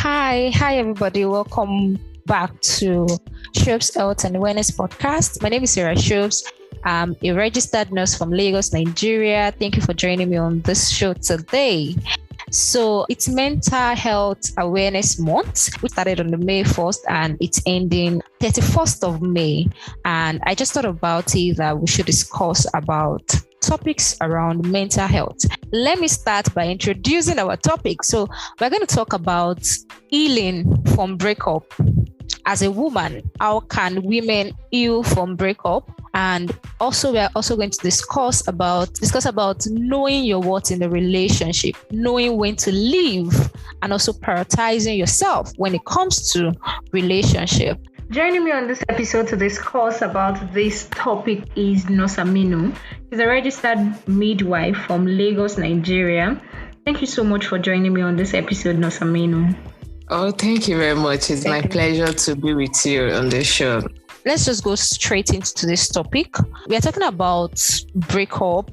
Hi everybody. Welcome back to Shobbs Health and Awareness Podcast. My name is Shobbs. I'm a registered nurse from Lagos, Nigeria. Thank you for joining me on this show today. So it's Mental Health Awareness Month, which started on the May 1st and it's ending 31st of May. And I just thought about it that we should discuss about topics around mental health. Let me start by introducing our topic. So we're going to talk about healing from breakup. As a woman, how can women heal from breakup? And also, we are also going to discuss about knowing your worth in the relationship, knowing when to leave, and also prioritizing yourself when it comes to relationship. Joining me on this episode to discuss about this topic is Nurse Aminu. She's a registered midwife from Lagos, Nigeria. Thank you so much for joining me on this episode, Nurse Aminu. Oh, thank you very much. It's my pleasure to be with you on this show. Let's just go straight into this topic. We are talking about breakup,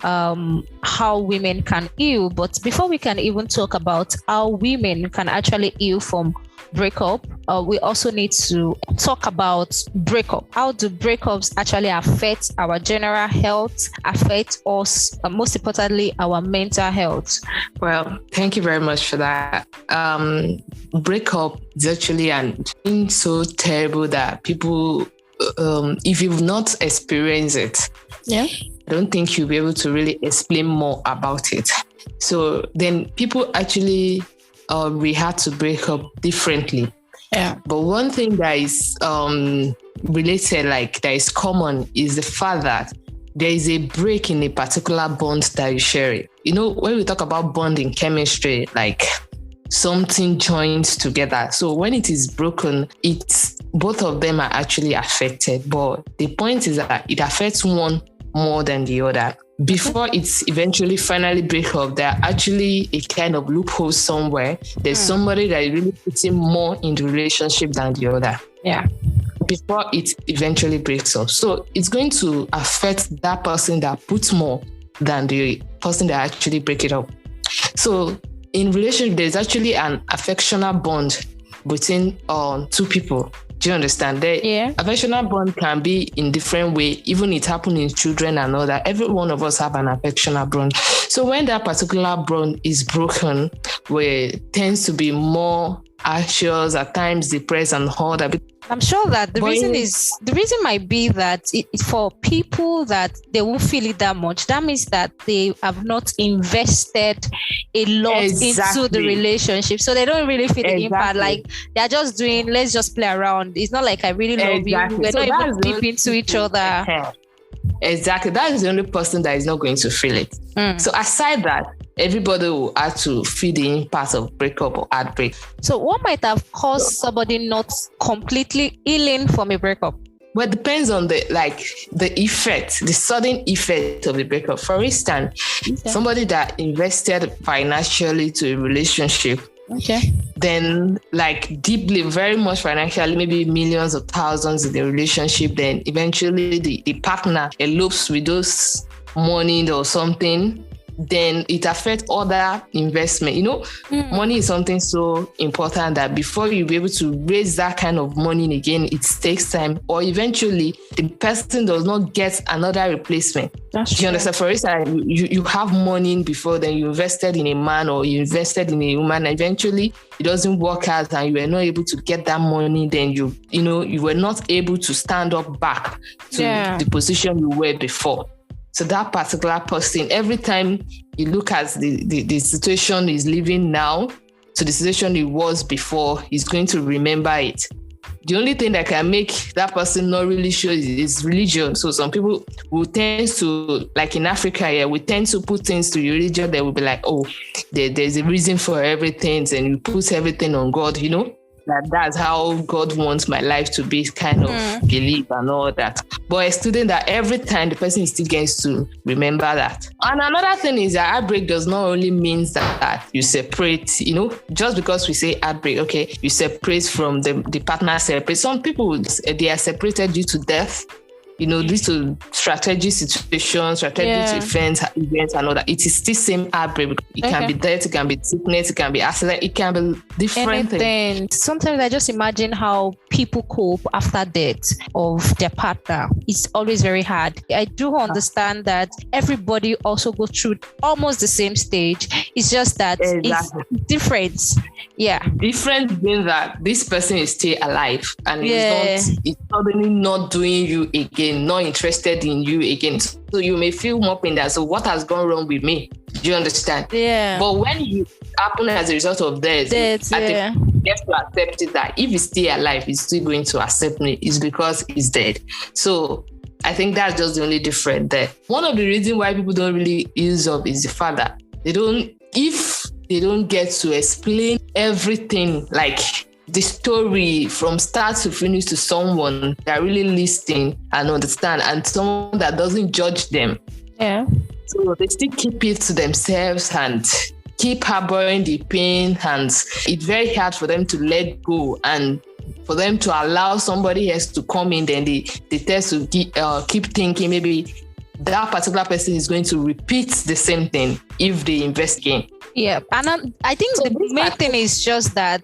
how women can heal. But before we can even talk about how women can actually heal from breakup, we also need to talk about breakup. How do breakups actually affect our general health, affect us, most importantly, our mental health? Well, thank you very much for that. Breakup is actually an thing so terrible that people, if you've not experienced it, I don't think you'll be able to really explain more about it. So then people actually react to breakup differently. Yeah. But one thing that is related, like that is common, is the fact that there is a break in a particular bond that you share. You know, when we talk about bond in chemistry, like something joins together. So when it is broken, it's both of them are actually affected. But the point is that it affects one more than the other. Before it's eventually finally break up, there are actually a kind of loophole somewhere. There's somebody that is really putting more in the relationship than the other. Yeah. Before it eventually breaks up. So it's going to affect that person that puts more than the person that actually break it up. So in relationship, there's actually an affectional bond between two people. Do you understand? The affectional bond can be in different way, even it happens in children and all that. Every one of us have an affectional bond. So when that particular bond is broken, we tends to be more anxious, at times depressed and all that. I'm sure that the reason might be that for people that they won't feel it that much. That means that they have not invested a lot into the relationship, so they don't really feel the impact. Like they're just doing, let's just play around. It's not like I really love you. We're not even deep into each other. Exactly. That is the only person that is not going to feel it. So aside that, everybody will have to feel the impact of breakup or heartbreak. So what might have caused somebody not completely healing from a breakup? Well, it depends on the effect, the sudden effect of the breakup. For instance, somebody that invested financially to a relationship, then like deeply, very much financially, maybe millions of thousands in the relationship, then eventually the partner elopes with those money or something, then it affects other investment. You know, money is something so important that before you be able to raise that kind of money again, it takes time, or eventually the person does not get another replacement. Do you understand? For instance, you have money before, then you invested in a man or you invested in a woman, and eventually it doesn't work out and you were not able to get that money, then you were not able to stand up back to the position you were before. So that particular person, every time you look at the situation he's living now to the situation he was before, he's going to remember it. The only thing that can make that person not really sure is religion. So some people will tend to, like in Africa, we tend to put things to religion. They will be like, oh, there's a reason for everything, and you put everything on God, you know? That's how God wants my life to be, kind of belief and all that. But a student that every time the person still gets to remember that. And another thing is that heartbreak does not only mean that you separate, you know, just because we say heartbreak, you separate from the partner separate. Some people, they are separated due to death. leads to strategic situations, strategic events and all that. It is still same heartbreak. It can be death, it can be sickness, it can be accident, it can be different things. Sometimes I just imagine how people cope after death of their partner. It's always very hard. I do understand that everybody also goes through almost the same stage. It's just that it's different. Yeah. Different being that this person is still alive and it's suddenly not doing you again, not interested in you again. So you may feel more pain that, so what has gone wrong with me? Do you understand? Yeah. But when it happens as a result of death, you have to accept it that if he's still alive, he's still going to accept me. It's because he's dead. So I think that's just the only difference there. One of the reasons why people don't really use up is the fact that if they don't get to explain everything, like the story from start to finish to someone that really listen and understand, and someone that doesn't judge them. Yeah. So they still keep it to themselves and keep harboring the pain, and it's very hard for them to let go and for them to allow somebody else to come in. Then they tend to keep thinking maybe that particular person is going to repeat the same thing if they invest again. Yeah, and I think the main thing is just that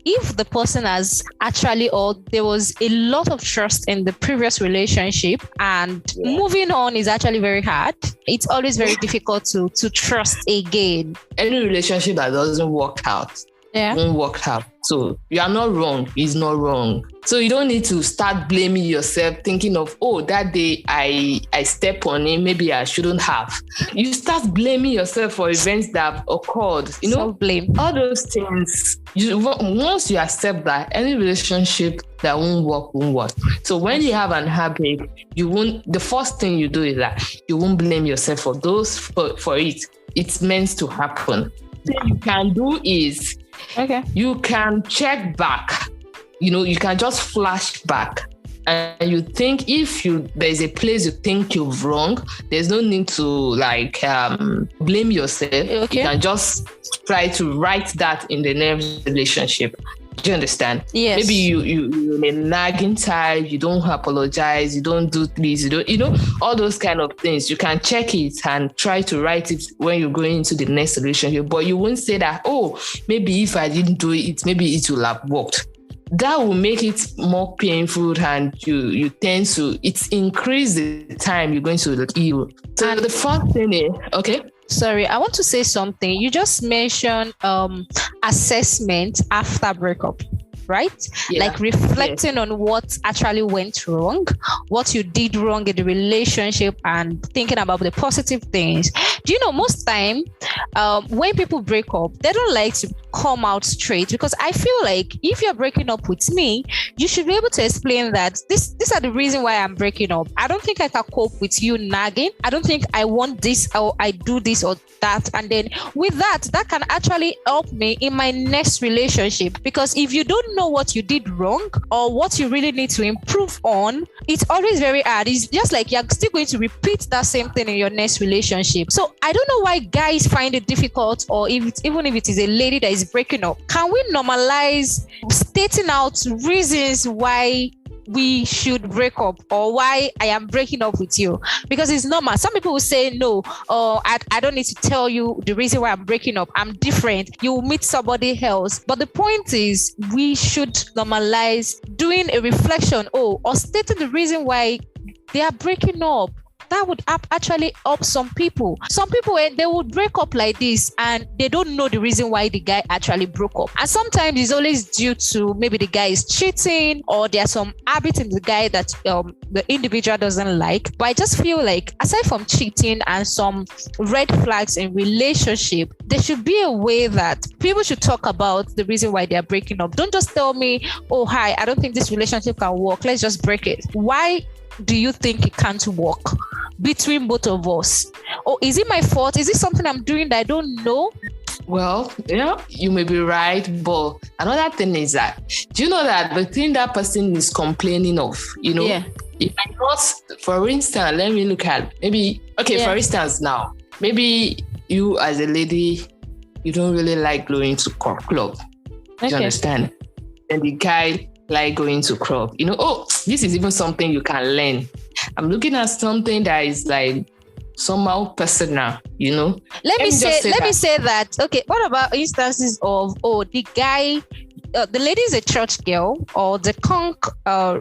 if the person has actually, or there was a lot of trust in the previous relationship, and moving on is actually very hard. It's always very difficult to trust again. Any relationship that doesn't work out won't work out. So you are not wrong. It's not wrong. So you don't need to start blaming yourself, thinking of, that day I stepped on him, maybe I shouldn't have. You start blaming yourself for events that have occurred. Self-blame. All those things. Once you accept that, any relationship that won't work. So when you have an heartbreak, the first thing you do is that you won't blame yourself for it. It's meant to happen. What you can do is you can check back. You can just flash back, and you think if there's a place you think you've wrong, there's no need to blame yourself. You can just try to write that in the next relationship. Do you understand? Yes. Maybe you're a nagging type, you don't apologize, you don't do this, all those kind of things. You can check it and try to write it when you're going into the next relationship. But you won't say that, maybe if I didn't do it, maybe it will have worked. That will make it more painful, and you tend to, increase the time you're going to heal. So the first thing is, Sorry, I want to say something. You just mentioned assessment after breakup, right? Yeah. Like reflecting on what actually went wrong, what you did wrong in the relationship, and thinking about the positive things. Do you know, most time when people break up, they don't like to come out straight, because I feel like if you're breaking up with me, you should be able to explain that these are the reason why I'm breaking up. I don't think I can cope with you nagging. I don't think I want this, or I do this or that. And then with that can actually help me in my next relationship. Because if you don't know what you did wrong or what you really need to improve on, it's always very hard. It's just like you're still going to repeat that same thing in your next relationship. So I don't know why guys find it difficult, or even if it is a lady that is breaking up. Can we normalize stating out reasons why we should break up, or why I am breaking up with you? Because it's normal. Some people will say, no, I don't need to tell you the reason why I'm breaking up. I'm different. You will meet somebody else. But the point is, we should normalize doing a reflection, or stating the reason why they are breaking up. That would actually help some people. Some people, they would break up like this and they don't know the reason why the guy actually broke up. And sometimes it's always due to maybe the guy is cheating, or there's some habit in the guy that the individual doesn't like. But I just feel like, aside from cheating and some red flags in relationship, there should be a way that people should talk about the reason why they're breaking up. Don't just tell me, hi, I don't think this relationship can work. Let's just break it. Why do you think it can't work between both of us? Or is it my fault? Is it something I'm doing that I don't know? Well, you may be right, but another thing is that, do you know that the thing that person is complaining of, if I not, for instance, let me look at maybe, for instance now, maybe you as a lady, you don't really like going to club. Do you understand? And the guy like going to club, this is even something you can learn. I'm looking at something that is like somehow personal, Let me say that. Okay, what about instances of the guy, the lady is a church girl or the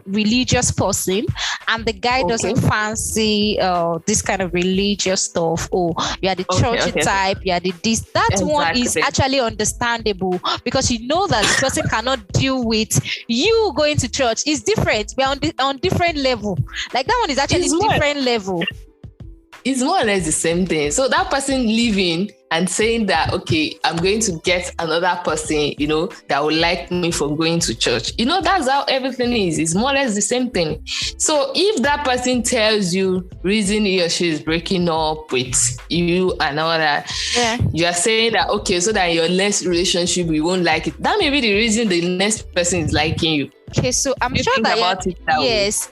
religious person, and the guy doesn't fancy this kind of religious stuff. You are the church type, you are the this. That one is actually understandable, because you know that the person cannot deal with you going to church. It's different. We are on different level. Like that one is actually different level. It's more or less the same thing. So that person leaving and saying that, okay, I'm going to get another person, that will like me for going to church. That's how everything is. It's more or less the same thing. So if that person tells you reason he or she is breaking up with you and all that, you are saying that, okay, so that in your next relationship, you won't like it. That may be the reason the next person is liking you. Okay, so I'm sure that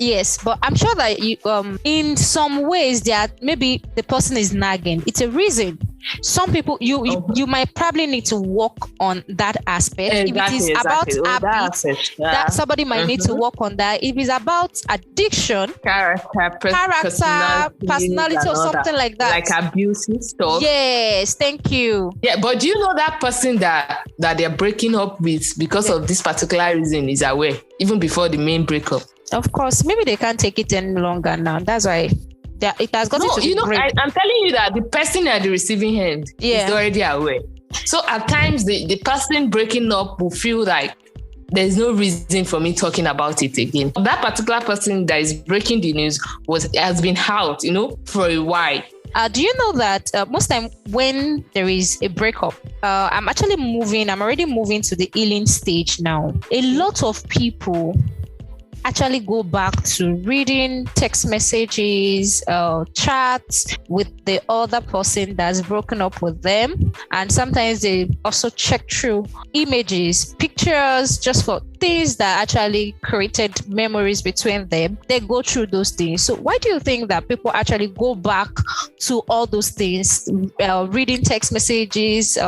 yes, but I'm sure that you, in some ways that maybe the person is nagging. It's a reason. Some people, you might probably need to work on that aspect. If it is about habits, that somebody might need to work on that. If it's about addiction, character, personality, or something like that, like abusive stuff. Yes, thank you. Yeah, but do you know that person that they're breaking up with because of this particular reason is aware, even before the main breakup? Of course, maybe they can't take it any longer now. That's why. It has gotten to the break. I'm telling you that the person at the receiving end is already aware. So at times the person breaking up will feel like there's no reason for me talking about it again. That particular person that is breaking the news has been out, for a while. Do you know that most time when there is a breakup, I'm already moving to the healing stage now. A lot of people actually go back to reading text messages, chats with the other person that's broken up with them. And sometimes they also check through images, pictures, just for things that actually created memories between them. They go through those things. So why do you think that people actually go back to all those things, reading text messages,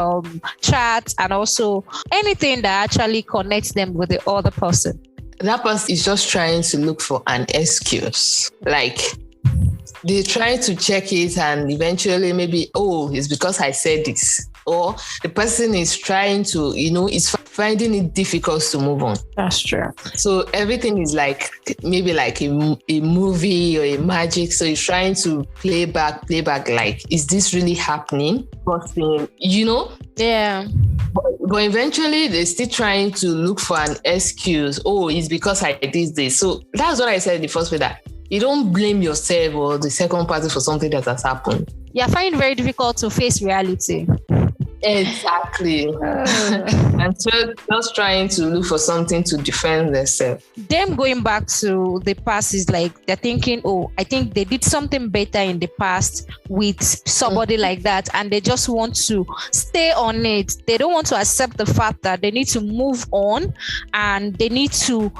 chats, and also anything that actually connects them with the other person? That person is just trying to look for an excuse. Like, they try to check it and eventually maybe, it's because I said this. Or the person is trying to, is finding it difficult to move on. That's true. So everything is like, maybe like a movie or a magic. So he's trying to play back, like, is this really happening? Yeah. But eventually they're still trying to look for an excuse. It's because I did this. So that's what I said in the first way, that you don't blame yourself or the second party for something that has happened. Yeah, I find it very difficult to face reality. Exactly. And so just trying to look for something to defend themselves. Them going back to the past is like they're thinking, I think they did something better in the past with somebody like that, and they just want to stay on it. They don't want to accept the fact that they need to move on and they need to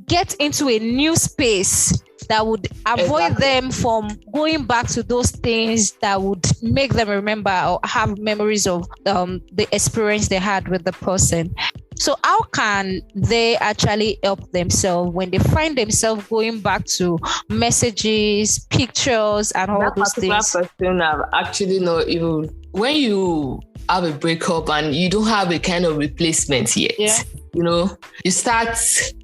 get into a new space that would avoid them from going back to those things that would make them remember or have memories of the experience they had with the person. So how can they actually help themselves when they find themselves going back to messages, pictures, and all those things? That particular person, I've actually know you. When you have a breakup and you don't have a kind of replacement yet, you start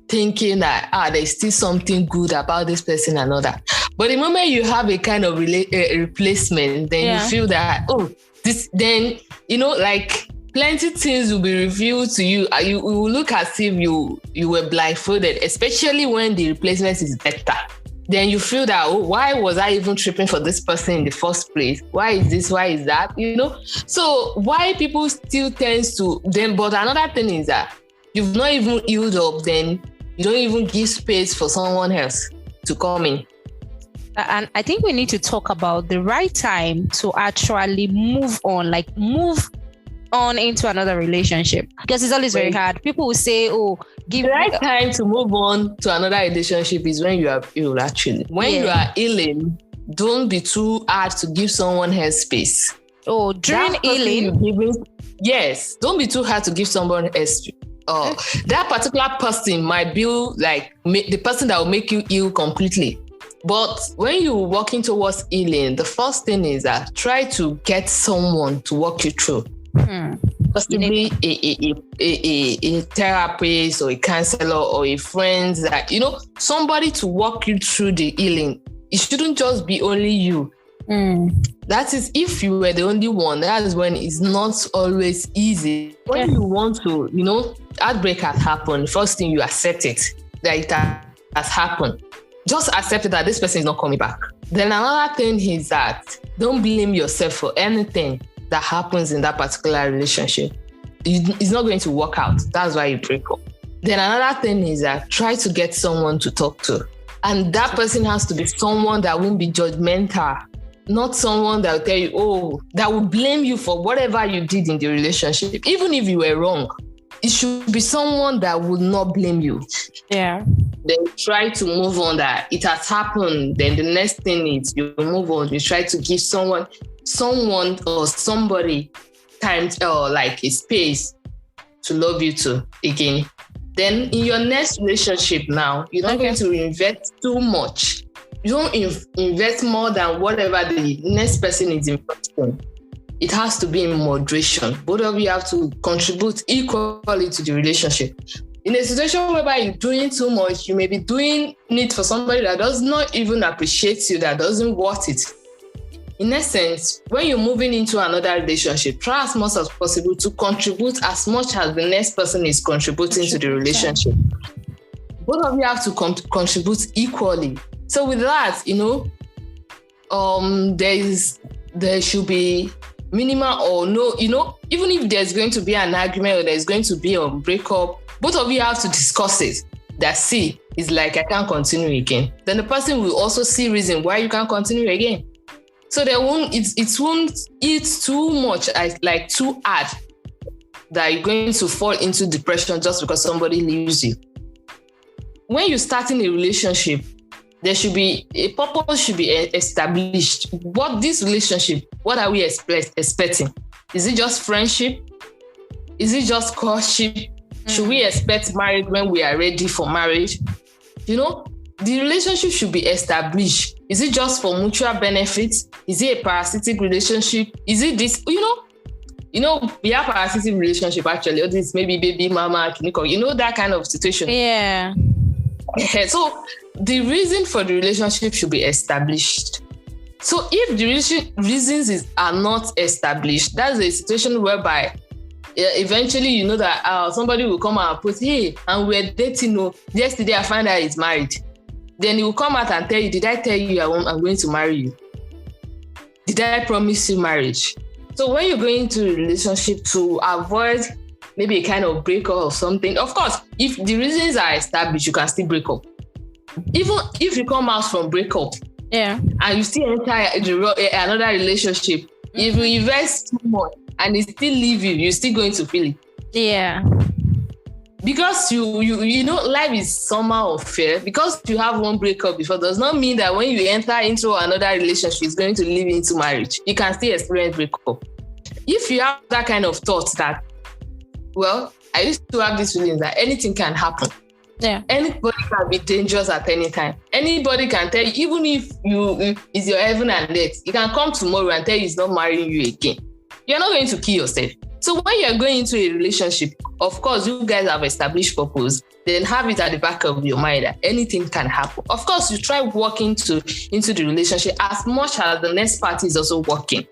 thinking that there's still something good about this person and all that. But the moment you have a kind of replacement, then you feel that like plenty things will be revealed to you. You will look as if you were blindfolded, especially when the replacement is better. Then you feel that, why was I even tripping for this person in the first place? Why is this? Why is that? So why people still tends to them. But another thing is that you've not even healed up, then you don't even give space for someone else to come in. And I think we need to talk about the right time to actually move on into another relationship, because it's always very hard. People will say, the right time to move on to another relationship is when you are ill, actually. When you are healing, don't be too hard to give someone else space. During healing? Yes, don't be too hard to give someone else that particular person might be like the person that will make you heal completely. But when you're working towards healing, the first thing is that try to get someone to walk you through. Possibly a therapist or a counselor or a friend that, somebody to walk you through the healing. It shouldn't just be only you. That is, if you were the only one, that is when it's not always easy. When you want to, heartbreak has happened, first thing you accept it, that it has happened. Just accept it that this person is not coming back. Then another thing is that don't blame yourself for anything that happens in that particular relationship. It's not going to work out. That's why you break up. Then another thing is that try to get someone to talk to. And that person has to be someone that won't be judgmental. Not someone that will tell you, that will blame you for whatever you did in the relationship. Even if you were wrong, it should be someone that will not blame you. Yeah. Then try to move on, that it has happened. Then the next thing is you move on. You try to give someone or somebody time or like a space to love you to again. Then in your next relationship now, you're not going to invest too much. You don't invest more than whatever the next person is investing. It has to be in moderation. Both of you have to contribute equally to the relationship. In a situation whereby you're doing too much, you may be doing it for somebody that does not even appreciate you, that doesn't want it. In essence, when you're moving into another relationship, try as much as possible to contribute as much as the next person is contributing to the relationship. Both of you have to contribute equally. So with that, there should be minimal or no, even if there's going to be an argument or there's going to be a breakup, both of you have to discuss it. That is like, I can't continue again. Then the person will also see reason why you can't continue again. So it won't eat too much, like too hard, that you're going to fall into depression just because somebody leaves you. When you're starting a relationship, there should be a purpose should be established. What this relationship, what are we expecting? Is it just friendship? Is it just courtship? Should we expect marriage when we are ready for marriage? The relationship should be established. Is it just for mutual benefits? Is it a parasitic relationship? Is it this? We have parasitic relationship actually. Or this maybe baby mama, that kind of situation. Yeah. So the reason for the relationship should be established. So if the reasons are not established, that's a situation whereby eventually that somebody will come out and put, hey, and we're dating. Yesterday I found out he's married. Then he will come out and tell you, did I tell you I'm going to marry you? Did I promise you marriage? So when you're going into a relationship to avoid maybe a kind of breakup or something, of course, if the reasons are established, you can still break up. Even if you come out from breakup, and you still enter another relationship, if you invest too much and it still leave you, you're still going to feel it. Yeah. Because life is somehow unfair. Because you have one breakup before does not mean that when you enter into another relationship, it's going to lead into marriage. You can still experience breakup. If you have that kind of thought that, well, I used to have this feeling that anything can happen. Yeah. Anybody can be dangerous at any time. Anybody can tell you, even if is your heaven and earth, you can come tomorrow and tell you he's not marrying you again. You're not going to kill yourself. So when you're going into a relationship, of course, you guys have established purpose, then have it at the back of your mind that anything can happen. Of course, you try working into the relationship as much as the next party is also working.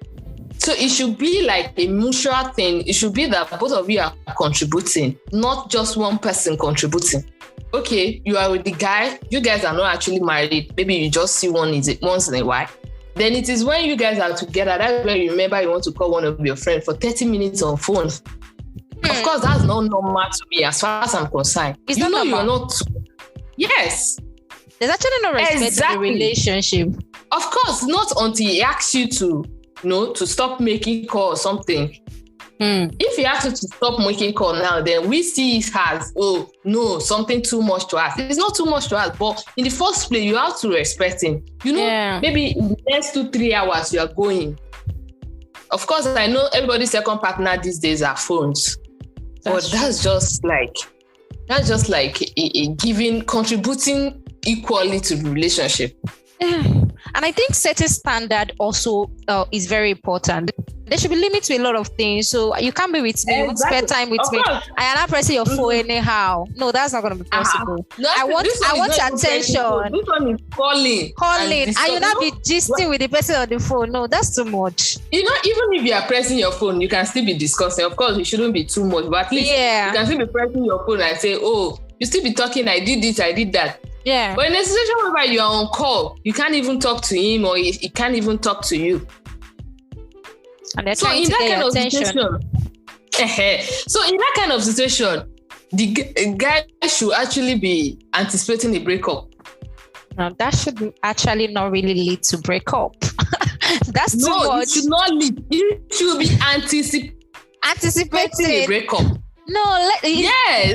So it should be like a mutual thing. It should be that both of you are contributing, not just one person contributing. Okay, you are with the guy, you guys are not actually married. Maybe you just see once in a while. Then it is when you guys are together, that's when you remember you want to call one of your friends for 30 minutes on phone. Of course, that's not normal to me as far as I'm concerned. It's not normal. You're not. Yes. There's actually no respect in the relationship. Of course, not until he asks you to, to stop making call or something. If he asks you to stop making call now, then we see it as, oh, no, something too much to ask. It's not too much to ask, but in the first place, you have to respect him. Maybe in the next 2-3 hours, you are going. Of course, I know everybody's second partner these days are phones. That's just like contributing equally to the relationship. And I think setting standard also is very important. There should be limits to a lot of things. So you can't be with me, you won't spend time with me. I am not pressing your phone anyhow. No, that's not going to be possible. I want your attention. This one is calling, and you not be gisting with the person on the phone. No, that's too much. Even if you are pressing your phone, you can still be discussing. Of course, it shouldn't be too much, but at least you can still be pressing your phone and say, "Oh, you still be talking. I did this, I did that." Yeah. But in a situation where you are on call, you can't even talk to him, or he can't even talk to you. And they're trying to get your attention. So in that kind of situation, the guy should actually be anticipating a breakup. No, that should actually not really lead to breakup. That's too much. It should not lead. It should be anticipating a breakup. No, yes.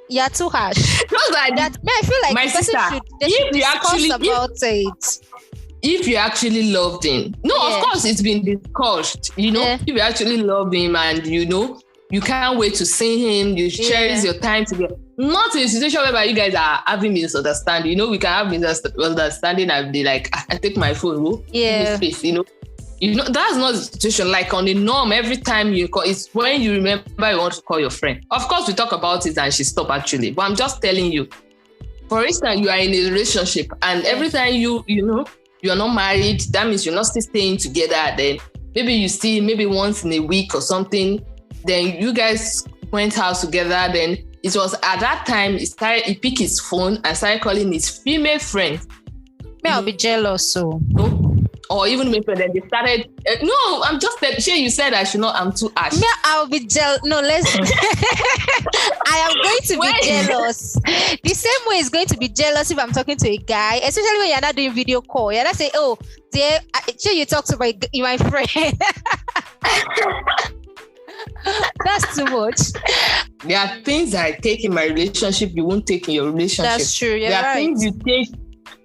You're too harsh. Just like that. I feel like my sister, should discuss about it. If you actually loved him, of course it's been discussed. If you actually love him and you can't wait to see him, you cherish your time together. Not in a situation whereby you guys are having misunderstanding. We can have misunderstanding and be like, I take my phone, give me space, that's not the situation. Like on the norm, every time you call, it's when you remember you want to call your friend. Of course, we talk about it and she stopped actually. But I'm just telling you, for instance, you are in a relationship and every time you're not married, that means you're not still staying together. Then maybe you see maybe once in a week or something. Then you guys went out together. Then it was at that time he picked his phone and started calling his female friend. I'll be jealous. So. Or even maybe then they started. No, I'm just sure you said I should not. I'm too harsh. Yeah, I'll be jealous. No, let's. I am going to be jealous. The same way it's going to be jealous if I'm talking to a guy, especially when you're not doing video call. You're not saying, "Oh, dear, sure you talk to my friend." That's too much. There are things I take in my relationship you won't take in your relationship. That's true. You're right.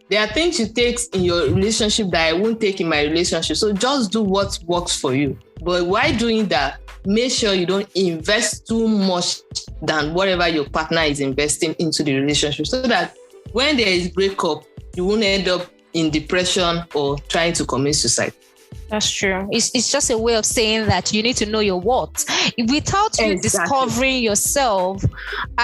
There are things you take in your relationship that I won't take in my relationship. So just do what works for you. But while doing that, make sure you don't invest too much than whatever your partner is investing into the relationship. So that when there is breakup, you won't end up in depression or trying to commit suicide. That's true. It's just a way of saying that you need to know your worth. Without you discovering yourself,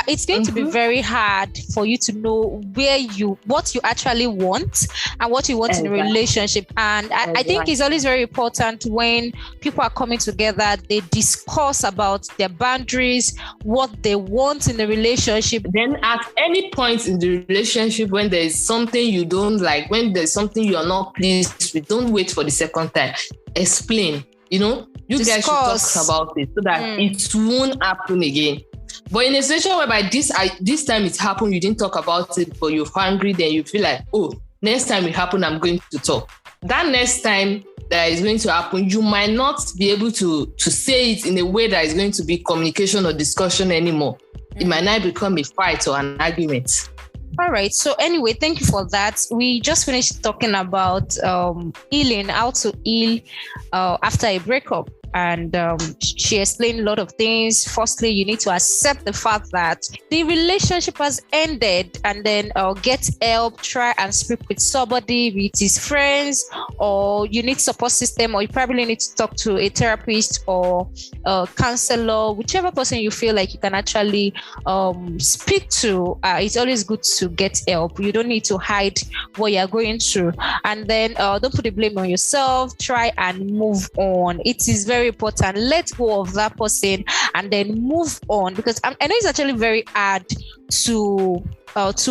it's going to be very hard for you to know what you actually want and what you want in a relationship. And I think it's always very important when people are coming together, they discuss about their boundaries, what they want in the relationship. Then at any point in the relationship, when there is something you don't like, when there's something you're not pleased with, don't wait for the second time. Explain, you guys should talk about it so that it won't happen again. But in a situation whereby this time it happened, you didn't talk about it, but you're angry, then you feel like, oh, next time it happened, I'm going to talk. That next time that is going to happen, you might not be able to say it in a way that is going to be communication or discussion anymore. It might not become a fight or an argument. All right. So anyway, thank you for that. We just finished talking about healing, how to heal after a breakup. And she explained a lot of things. Firstly, you need to accept the fact that the relationship has ended, and then get help, try and speak with somebody, with his friends, or you need support system, or you probably need to talk to a therapist or a counselor, whichever person you feel like you can actually speak to. It's always good to get help. You don't need to hide what you're going through. And then don't put the blame on yourself. Try and move on. It is very important. Let go of that person and then move on, because I know it's actually very hard to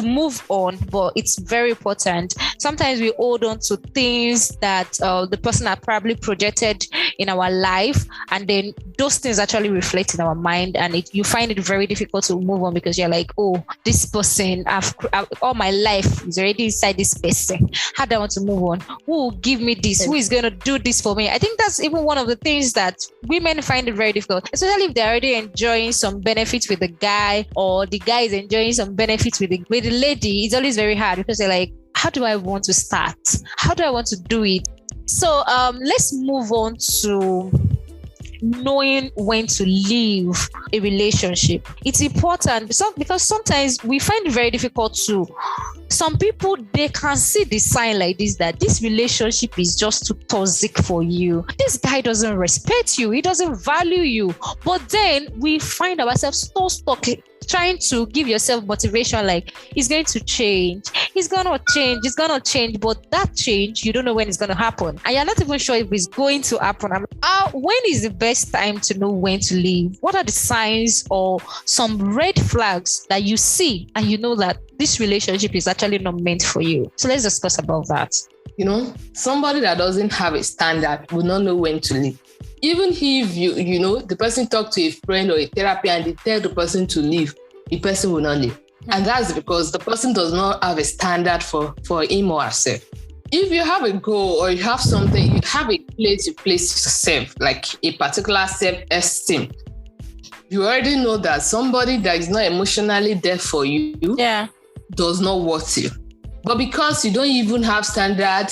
move on, but it's very important. Sometimes we hold on to things that the person had probably projected in our life, and then those things actually reflect in our mind, and you find it very difficult to move on because you're like, oh, this person, I've all my life is already inside this person. How do I want to move on? Who will give me this? Who is going to do this for me? I think that's even one of the things that women find it very difficult, especially if they're already enjoying some benefits with the guy, or the guy is enjoying some benefits with the lady. It's always very hard because they're like, how do I want to start? How do I want to do it? So let's move on to knowing when to leave a relationship. It's important because sometimes we find it very difficult to. Some people, they can see the sign like this, that this relationship is just too toxic for you. This guy doesn't respect you. He doesn't value you. But then we find ourselves so stuck trying to give yourself motivation, like he's going to change. He's going to change. But that change, you don't know when it's going to happen. And you're not even sure if it's going to happen. When is the best time to know when to leave? What are the signs or some red flags that you see and you know that this relationship is actually not meant for you? So let's discuss about that. Somebody that doesn't have a standard will not know when to leave. Even if the person talk to a friend or a therapy and they tell the person to leave, the person will not leave. And that's because the person does not have a standard for him or herself. If you have a goal or you have something, you have a place you place yourself, like a particular self-esteem, you already know that somebody that is not emotionally there for you does not worth you. But because you don't even have standard,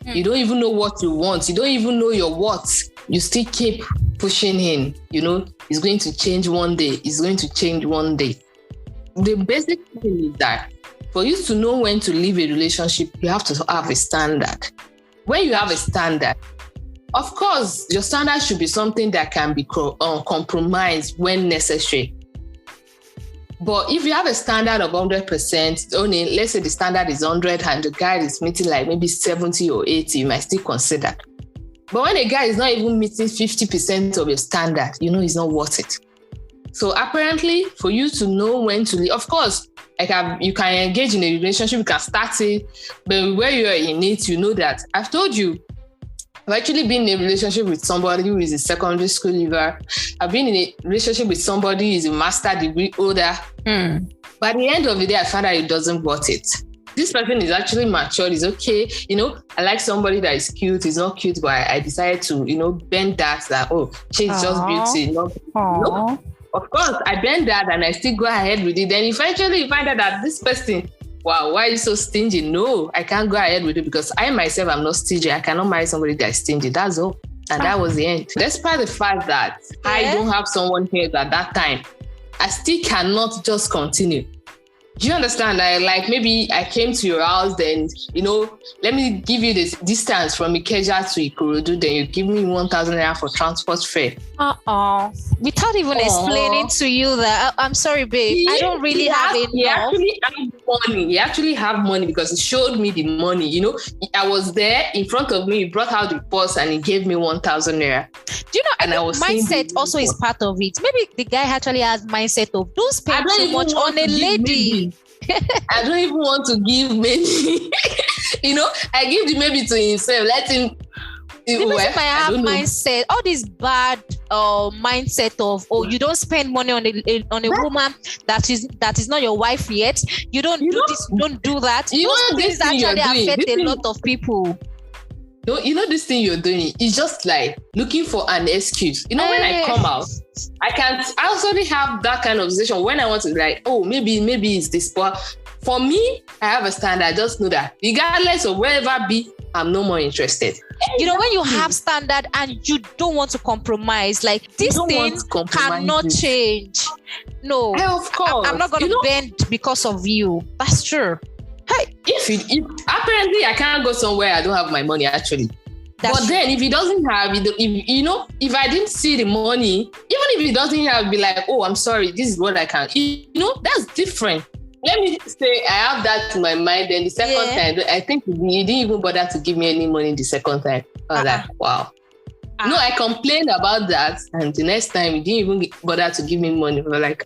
you don't even know what you want, you don't even know your worth, you still keep pushing in, it's going to change one day. It's going to change one day. The basic thing is that for you to know when to leave a relationship, you have to have a standard. When you have a standard, of course, your standard should be something that can be compromised when necessary. But if you have a standard of 100%, only let's say the standard is 100 and the guy is meeting like maybe 70 or 80, you might still consider. But when a guy is not even meeting 50% of your standard, it's not worth it. So apparently, for you to know when to leave, of course, you can engage in a relationship, you can start it, but where you are in it, you know that. I've told you, I've actually been in a relationship with somebody who is a secondary school leaver. I've been in a relationship with somebody who is a master degree holder. But at the end of the day, I found out it doesn't worth it. This person is actually matured, is okay. I like somebody that is cute, is not cute, but I decided to, bend that, she's just beauty. Of course, I bend that and I still go ahead with it. Then eventually you find out that this person, wow, why are you so stingy? No, I can't go ahead with it because I myself am not stingy. I cannot marry somebody that is stingy. That's all. And that was the end. Despite the fact that I don't have someone here at that time, I still cannot just continue. Do you understand? Like maybe I came to your house, then, let me give you this distance from Ikeja to Ikorodu, then you give me 1,000 naira for transport fare. Without even explaining to you that, I'm sorry, babe, I don't really have enough. He actually have money because he showed me the money. I was there in front of me, he brought out the purse and he gave me 1,000 naira. Do you know, and I was mindset also is part of it. Maybe the guy actually has mindset of don't spend too much on a lady. I don't even want to give maybe. I give the maybe to himself. Let him. The person might have mindset, all this bad mindset of you don't spend money on a woman that is not your wife yet. You don't do this, don't do that. Those things actually affect a lot of people. This thing you're doing is just like looking for an excuse. When I come out, I also have that kind of situation when I want to be like, maybe it's this. But for me, I have a standard. I just know that regardless of wherever be, I'm no more interested. When you have standard and you don't want to compromise, like this thing cannot change. No, of course. I'm not going to bend because of you. That's true. Hey, if apparently I can't go somewhere I don't have my money actually. But then if he doesn't have it, if I didn't see the money, even if he doesn't have, be like, I'm sorry, this is what I can. That's different. Let me say I have that in my mind. Then the second time, I think he didn't even bother to give me any money the second time. I was like, wow. No, I complained about that, and the next time he didn't even bother to give me money. We were like,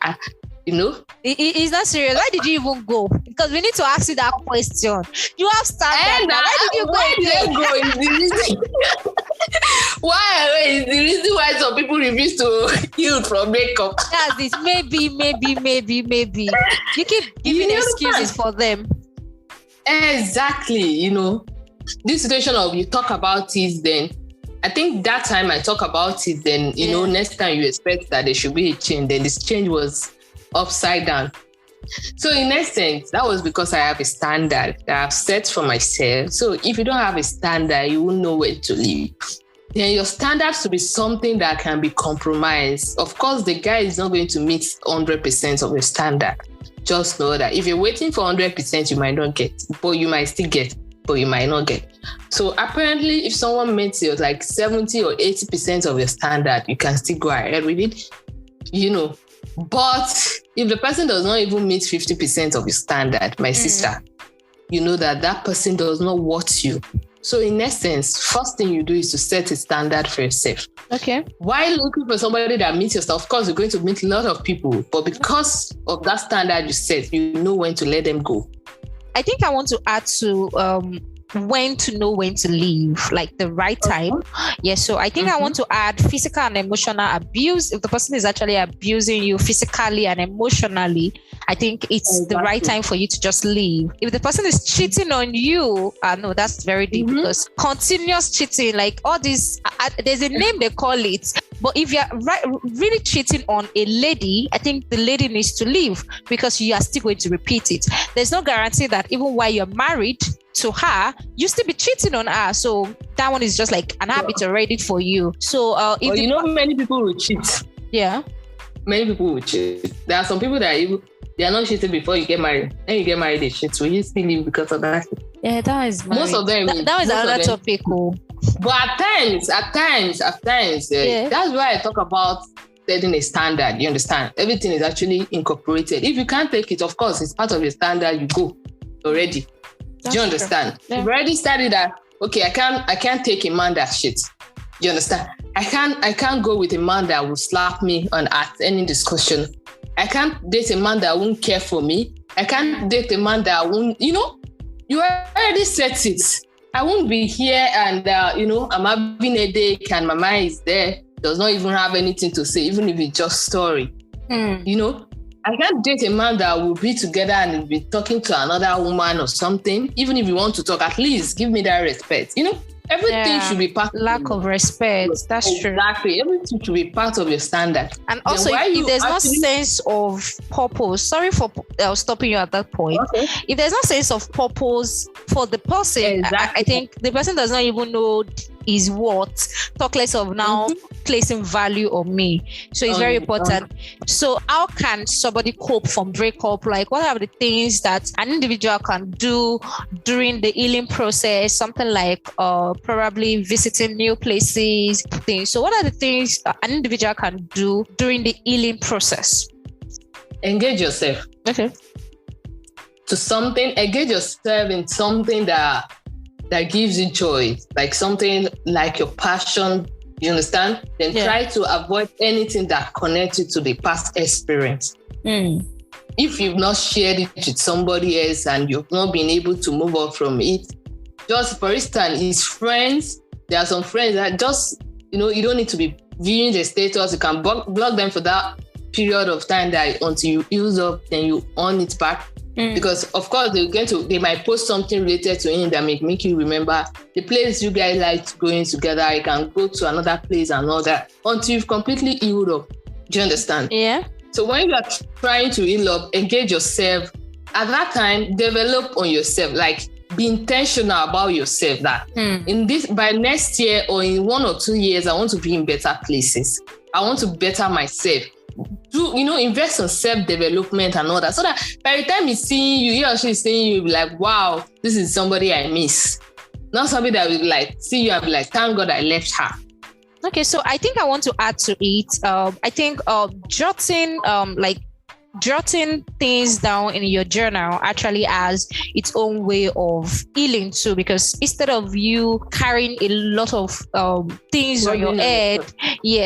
Is that serious? Why did you even go? Because we need to ask you that question. You have standard. Why did you go? Why is the reason why some people refuse to heal from breakup? That's it. Maybe. You keep giving excuses for them. Exactly. This situation of you talk about it, then I think that time I talk about it, then next time you expect that there should be a change. Then this change was upside down. So in essence, that was because I have a standard that I've set for myself. So if you don't have a standard, you won't know where to live. then your standards to be something that can be compromised. Of course, the guy is not going to meet 100% of your standard. Just know that if you're waiting for 100%, you might not get, but you might still get, but you might not get. So apparently, if someone meets you like 70 or 80% of your standard, you can still go ahead with it, But if the person does not even meet 50% of your standard, my sister, you know that person does not want you. So in essence, first thing you do is to set a standard for yourself. Okay. While looking for somebody that meets yourself, of course, you're going to meet a lot of people, but because of that standard you set, you know when to let them go. I think I want to add to when to know when to leave, like the right time. Yeah, so I think I want to add physical and emotional abuse. If the person is actually abusing you physically and emotionally, I think it's the right time for you to just leave. If the person is cheating on you, no, that's very deep because continuous cheating, like all this, there's a name they call it. But if you're really cheating on a lady, I think the lady needs to leave because you are still going to repeat it. There's no guarantee that even while you're married to her, you still be cheating on her. So that one is just like an habit already for you. So many people will cheat. Yeah. Many people will cheat. There are some people that they are not cheating before you get married. Then you get married, they cheat. So you still leave because of that. Yeah, that is most of them. That is another topic. But at times, that's why I talk about setting a standard. You understand? Everything is actually incorporated. If you can't take it, of course, it's part of your standard. You go already. Do you understand? Yeah. You've already started that. Okay, I can't take a man that shit. Do you understand? I can't go with a man that will slap me at any discussion. I can't date a man that won't care for me. I can't date a man that won't, you already set it. I won't be here and, I'm having a headache and my mind is there. Does not even have anything to say, even if it's just story. I can't date a man that will be together and will be talking to another woman or something. Even if you want to talk, at least give me that respect. Everything should be part of lack of respect. That's true. Exactly. Everything should be part of your standard. And also, if there's no sense of purpose, sorry for stopping you at that point. Okay. If there's no sense of purpose for the person, exactly. I think the person does not even know is what, talk less of now placing value on me. So it's very important. So how can somebody cope from breakup? Like, what are the things that an individual can do during the healing process? Something like probably visiting new places, things. So what are the things an individual can do during the healing process? Engage yourself. Okay. Engage yourself in something that gives you joy, like something like your passion, you understand? Then try to avoid anything that connects you to the past experience. If you've not shared it with somebody else and you've not been able to move on from it, just for instance, his friends, there are some friends that just, you don't need to be viewing the status. You can block them for that period of time that until you use up, then you earn it back. Because of course they might post something related to him that make you remember the place you guys like going together. You can go to another place and all that until you've completely healed up. Do you understand? Yeah. So when you are trying to heal up, engage yourself. At that time, develop on yourself. Like be intentional about yourself. That by next year or in 1 or 2 years, I want to be in better places. I want to better myself. Invest in self-development and all that. So that by the time he's seeing you, he or she is seeing you, you'll be like, wow, this is somebody I miss. Not somebody that will like see you and be like, thank God I left her. Okay, so I think I want to add to it. I think jotting things down in your journal actually has its own way of healing too, because instead of you carrying a lot of things on your head,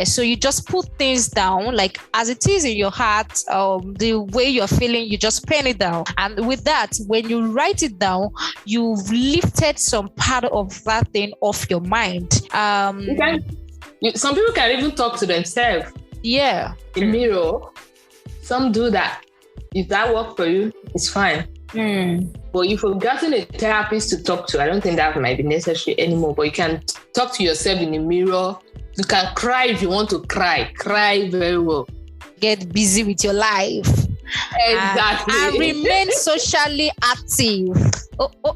so you just put things down like as it is in your heart, the way you're feeling, you just pen it down, and with that, when you write it down, you've lifted some part of that thing off your mind. Some people can even talk to themselves in mirror. Some do that. If that works for you, it's fine. But if you've gotten a therapist to talk to, I don't think that might be necessary anymore. But you can talk to yourself in the mirror. You can cry if you want to cry. Cry very well. Get busy with your life. Exactly. And remain socially active.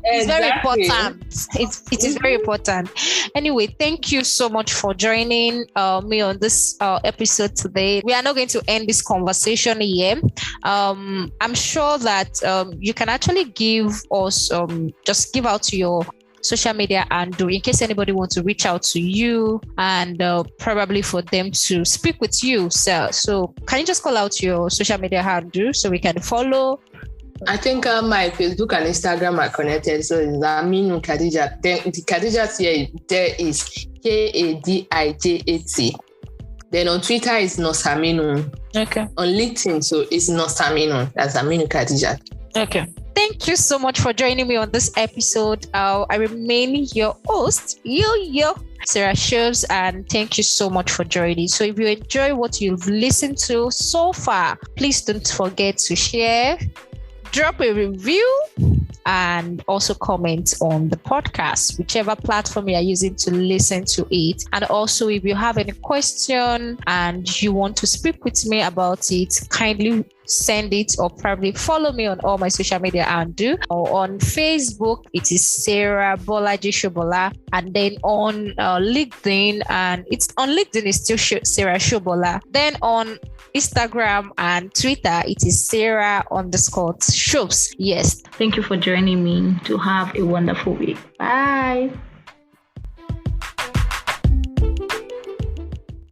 It's very important. It is very important. Anyway, thank you so much for joining me on this episode today. We are not going to end this conversation here. I'm sure that you can actually give us just give out your social media handle in case anybody wants to reach out to you and probably for them to speak with you. So can you just call out your social media handle so we can follow? I think my Facebook and Instagram are connected. So it's Aminu Khadijat. Then the Khadijat here there is Kadijat. Then on Twitter is Nosaminu. Okay. On LinkedIn, so it's Nosaminu. That's Aminu Khadijat. Okay. Thank you so much for joining me on this episode. I remain your host, Sarah Shobbs, and thank you so much for joining. So if you enjoy what you've listened to so far, please don't forget to share, drop a review, and also comment on the podcast, whichever platform you are using to listen to it. And also, if you have any question and you want to speak with me about it, kindly send it or probably follow me on all my social media handle. Or on Facebook, it is Sarah Bolaji Shobola, and then on LinkedIn, and it's on LinkedIn is still Sarah Shobola. Then on Instagram and Twitter, it is Sarah_Shobbs. Yes. Thank you for joining me. To have a wonderful week. Bye.